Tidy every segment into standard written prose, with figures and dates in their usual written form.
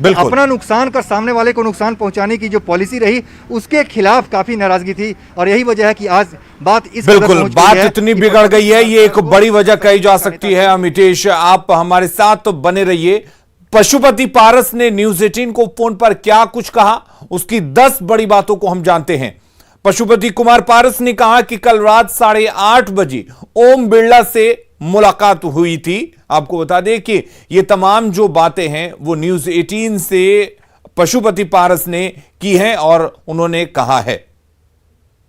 अपना नुकसान कर सामने वाले को नुकसान पहुंचाने की जो पॉलिसी रही उसके खिलाफ काफी नाराजगी थी और यही वजह है कि आज बात इस बिल्कुल बात इतनी बिगड़ गई है, ये एक बड़ी वजह कही जा सकती है। अमितेश, आप हमारे साथ तो बने रहिए। पशुपति पारस ने न्यूज 18 को फोन पर क्या कुछ कहा, उसकी 10 बड़ी बातों को हम जानते हैं। पशुपति कुमार पारस ने कहा कि कल रात 8:30 बजे ओम बिरला से मुलाकात हुई थी। आपको बता दें कि ये तमाम जो बातें हैं वो न्यूज 18 से पशुपति पारस ने की हैं और उन्होंने कहा है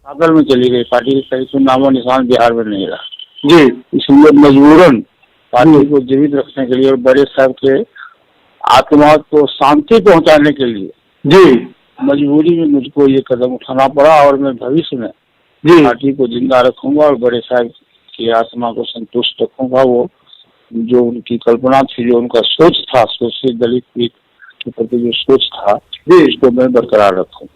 पागल में चली गई पार्टी का कहीं नामो निशान बिहार में नहीं रहा जी, इसलिए मजबूरन पार्टी को जीवित रखने के लिए और बड़े साहब के आत्मा को शांति पहुंचाने के लिए जी मजबूरी में मुझको ये कदम उठाना पड़ा और मैं भविष्य में जी पार्टी को जिंदा रखूंगा और बड़े साहब की आत्मा को संतुष्ट रखूंगा। वो जो उनकी कल्पना थी, जो उनका सोच था, शोषित दलित पीढ़ी के प्रति जो सोच था जी इसको मैं बरकरार रखूं।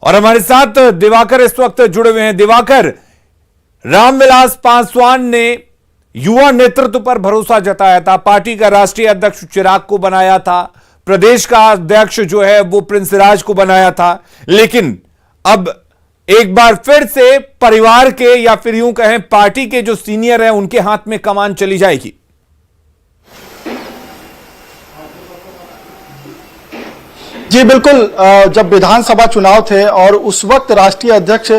और हमारे साथ दिवाकर इस वक्त जुड़े हुए हैं। दिवाकर, रामविलास पासवान ने युवा नेतृत्व पर भरोसा जताया था, पार्टी का राष्ट्रीय अध्यक्ष चिराग को बनाया था, प्रदेश का अध्यक्ष जो है वो प्रिंस राज को बनाया था, लेकिन अब एक बार फिर से परिवार के या फिर यूं कहें पार्टी के जो सीनियर हैं उनके हाथ में कमान चली जाएगी। जी बिल्कुल, जब विधानसभा चुनाव थे और उस वक्त राष्ट्रीय अध्यक्ष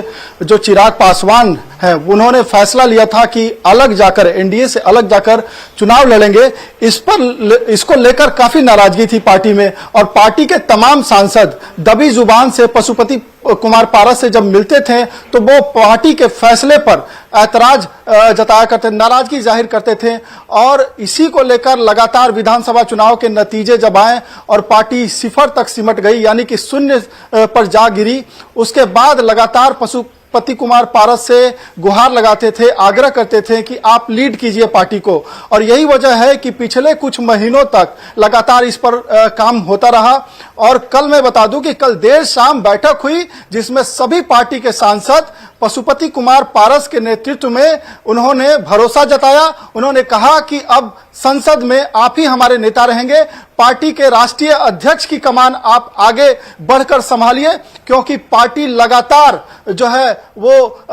जो चिराग पासवान है उन्होंने फैसला लिया था कि अलग जाकर एनडीए से अलग जाकर चुनाव लड़ेंगे। इसको लेकर काफी नाराजगी थी पार्टी में और पार्टी के तमाम सांसद दबी जुबान से पशुपति कुमार पारस से जब मिलते थे तो वो पार्टी के फैसले पर ऐतराज जताया करते, नाराजगी जाहिर करते थे और इसी को लेकर लगातार विधानसभा चुनाव के नतीजे जब आए और पार्टी सिफर तक सिमट गई, यानी कि शून्य पर जा गिरी, उसके बाद लगातार पशुपति कुमार पारस से गुहार लगाते थे, आग्रह करते थे कि आप लीड कीजिए पार्टी को। और यही वजह है कि पिछले कुछ महीनों तक लगातार इस पर काम होता रहा। और कल मैं बता दूं कि कल देर शाम बैठक हुई जिसमें सभी पार्टी के सांसद पशुपति कुमार पारस के नेतृत्व में उन्होंने भरोसा जताया। उन्होंने कहा कि अब संसद में आप ही हमारे नेता रहेंगे, पार्टी के राष्ट्रीय अध्यक्ष की कमान आप आगे बढ़कर संभालिए, क्योंकि पार्टी लगातार जो है वो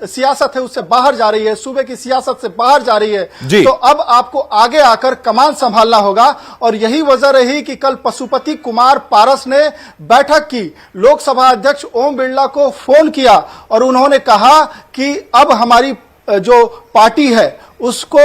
सियासत है उससे बाहर जा रही है, सूबे की सियासत से बाहर जा रही है। तो अब आपको आगे आकर कमान संभालना होगा। और यही वजह रही कि कल पशुपति कुमार पारस ने बैठक की, लोकसभा अध्यक्ष ओम बिरला को फोन किया और उन्होंने कहा कि अब हमारी जो पार्टी है उसको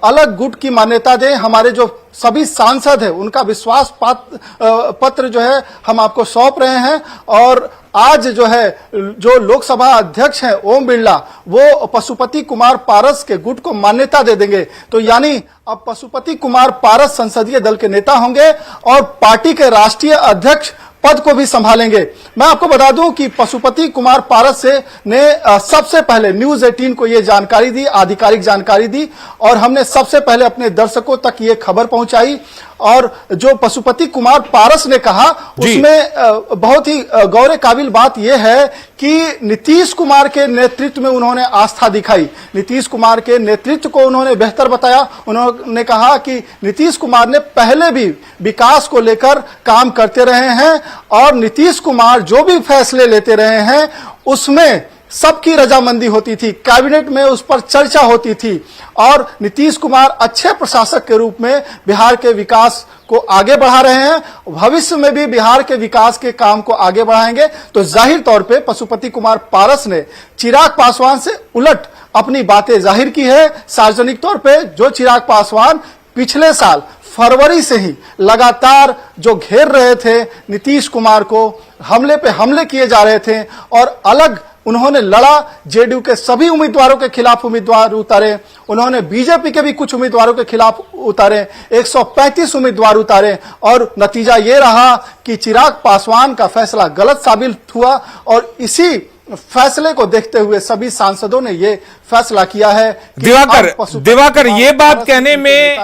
अलग गुट की मान्यता दें, हमारे जो सभी सांसद हैं उनका विश्वास पत्र जो है हम आपको सौंप रहे हैं। और आज जो है जो लोकसभा अध्यक्ष हैं ओम बिरला वो पशुपति कुमार पारस के गुट को मान्यता दे देंगे। तो यानी अब पशुपति कुमार पारस संसदीय दल के नेता होंगे और पार्टी के राष्ट्रीय अध्यक्ष पद को भी संभालेंगे। मैं आपको बता दूं कि पशुपति कुमार पारस ने सबसे पहले न्यूज 18 को यह जानकारी दी, आधिकारिक जानकारी दी और हमने सबसे पहले अपने दर्शकों तक ये खबर पहुंचाई। और जो पशुपति कुमार पारस ने कहा उसमें बहुत ही गौर काबिल बात यह है कि नीतीश कुमार के नेतृत्व में उन्होंने आस्था दिखाई, नीतीश कुमार के नेतृत्व को उन्होंने बेहतर बताया। उन्होंने कहा कि नीतीश कुमार ने पहले भी विकास को लेकर काम करते रहे हैं और नीतीश कुमार जो भी फैसले लेते रहे हैं उसमें सबकी रजामंदी होती थी, कैबिनेट में उस पर चर्चा होती थी और नीतीश कुमार अच्छे प्रशासक के रूप में बिहार के विकास को आगे बढ़ा रहे हैं, भविष्य में भी बिहार के विकास के काम को आगे बढ़ाएंगे। तो जाहिर तौर पे पशुपति कुमार पारस ने चिराग पासवान से उलट अपनी बातें जाहिर की है सार्वजनिक तौर पे। जो चिराग पासवान पिछले साल फरवरी से ही लगातार जो घेर रहे थे नीतीश कुमार को, हमले पे हमले किए जा रहे थे और अलग उन्होंने लड़ा, जेडीयू के सभी उम्मीदवारों के खिलाफ उम्मीदवार उतारे, उन्होंने बीजेपी के भी कुछ उम्मीदवारों के खिलाफ उतारे, 135 उम्मीदवार उतारे और नतीजा ये रहा कि चिराग पासवान का फैसला गलत साबित हुआ। और इसी फैसले को देखते हुए सभी सांसदों ने ये फैसला किया है कि दिवाकर ये बात कहने में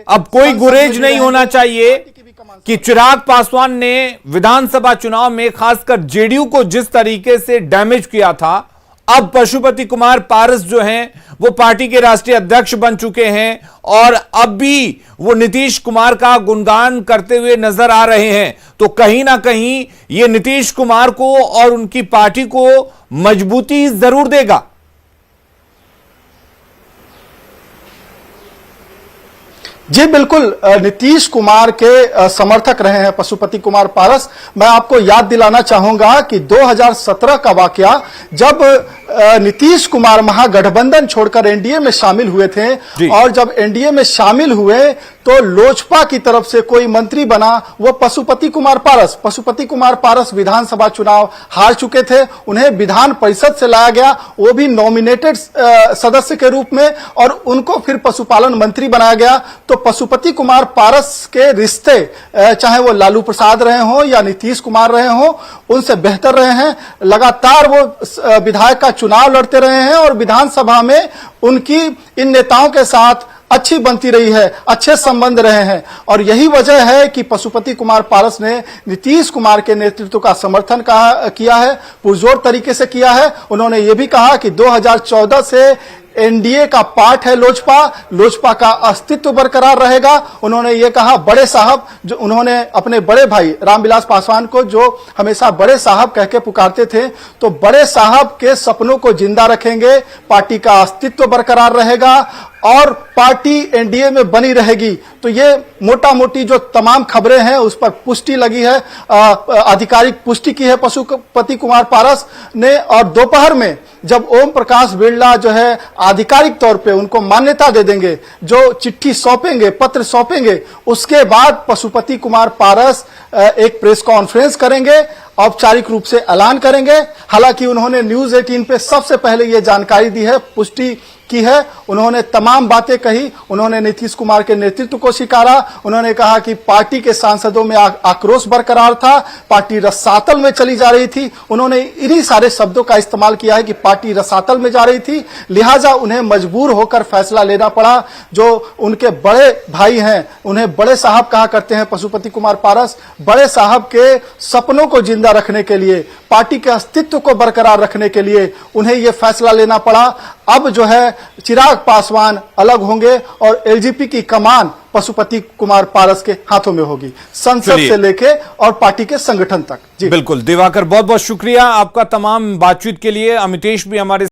अब कोई गुरेज नहीं होना चाहिए कि चिराग पासवान ने विधानसभा चुनाव में खासकर जेडीयू को जिस तरीके से डैमेज किया था अब पशुपति कुमार पारस जो हैं वो पार्टी के राष्ट्रीय अध्यक्ष बन चुके हैं और अब भी वो नीतीश कुमार का गुणगान करते हुए नजर आ रहे हैं। तो कहीं ना कहीं ये नीतीश कुमार को और उनकी पार्टी को मजबूती जरूर देगा। जी बिल्कुल, नीतीश कुमार के समर्थक रहे हैं पशुपति कुमार पारस। मैं आपको याद दिलाना चाहूंगा कि 2017 का वाकया, जब नीतीश कुमार महागठबंधन छोड़कर एनडीए में शामिल हुए थे और जब एनडीए में शामिल हुए तो लोजपा की तरफ से कोई मंत्री बना वो पशुपति कुमार पारस। पशुपति कुमार पारस विधानसभा चुनाव हार चुके थे, उन्हें विधान परिषद से लाया गया, वो भी नॉमिनेटेड सदस्य के रूप में, और उनको फिर पशुपालन मंत्री बनाया गया। तो पशुपति कुमार पारस के रिश्ते चाहे वो लालू प्रसाद रहे हों या नीतीश कुमार रहे हों, उनसे बेहतर रहे हैं। लगातार वो विधायक का चुनाव लड़ते रहे हैं और विधानसभा में उनकी इन नेताओं के साथ अच्छी बनती रही है, अच्छे संबंध रहे हैं। और यही वजह है कि पशुपति कुमार पारस ने नीतीश कुमार के नेतृत्व का समर्थन किया है, पुरजोर तरीके से किया है। उन्होंने ये भी कहा कि 2014 से एनडीए का पार्ट है लोजपा का अस्तित्व बरकरार रहेगा। उन्होंने ये कहा, बड़े साहब, जो उन्होंने अपने बड़े भाई रामविलास पासवान को जो हमेशा बड़े साहब कह के पुकारते थे, तो बड़े साहब के सपनों को जिंदा रखेंगे, पार्टी का अस्तित्व बरकरार रहेगा और पार्टी एनडीए में बनी रहेगी। तो ये मोटा मोटी जो तमाम खबरें हैं उस पर पुष्टि लगी है, आधिकारिक पुष्टि की है पशुपति कुमार पारस ने। और दोपहर में जब ओम प्रकाश बिरला जो है आधिकारिक तौर पे उनको मान्यता दे देंगे, जो चिट्ठी सौंपेंगे, पत्र सौंपेंगे, उसके बाद पशुपति कुमार पारस एक प्रेस कॉन्फ्रेंस करेंगे, औपचारिक रूप से ऐलान करेंगे। हालांकि उन्होंने न्यूज 18 पे सबसे पहले ये जानकारी दी है, पुष्टि की है। उन्होंने तमाम बातें कही, उन्होंने नीतीश कुमार के नेतृत्व को स्वीकारा। उन्होंने कहा कि पार्टी के सांसदों में आक्रोश बरकरार था, पार्टी रसातल में चली जा रही थी। उन्होंने इन्हीं सारे शब्दों का इस्तेमाल किया है कि पार्टी रसातल में जा रही थी, लिहाजा उन्हें मजबूर होकर फैसला लेना पड़ा। जो उनके बड़े भाई हैं, उन्हें बड़े साहब कहा करते हैं पशुपति कुमार पारस। बड़े साहब के सपनों को जिंदा रखने के लिए, पार्टी के अस्तित्व को बरकरार रखने के लिए उन्हें यह फैसला लेना पड़ा। अब जो है चिराग पासवान अलग होंगे और एलजेपी की कमान पशुपति कुमार पारस के हाथों में होगी, संसद से लेके और पार्टी के संगठन तक। जी बिल्कुल दिवाकर, बहुत बहुत शुक्रिया आपका तमाम बातचीत के लिए। अमितेश भी हमारे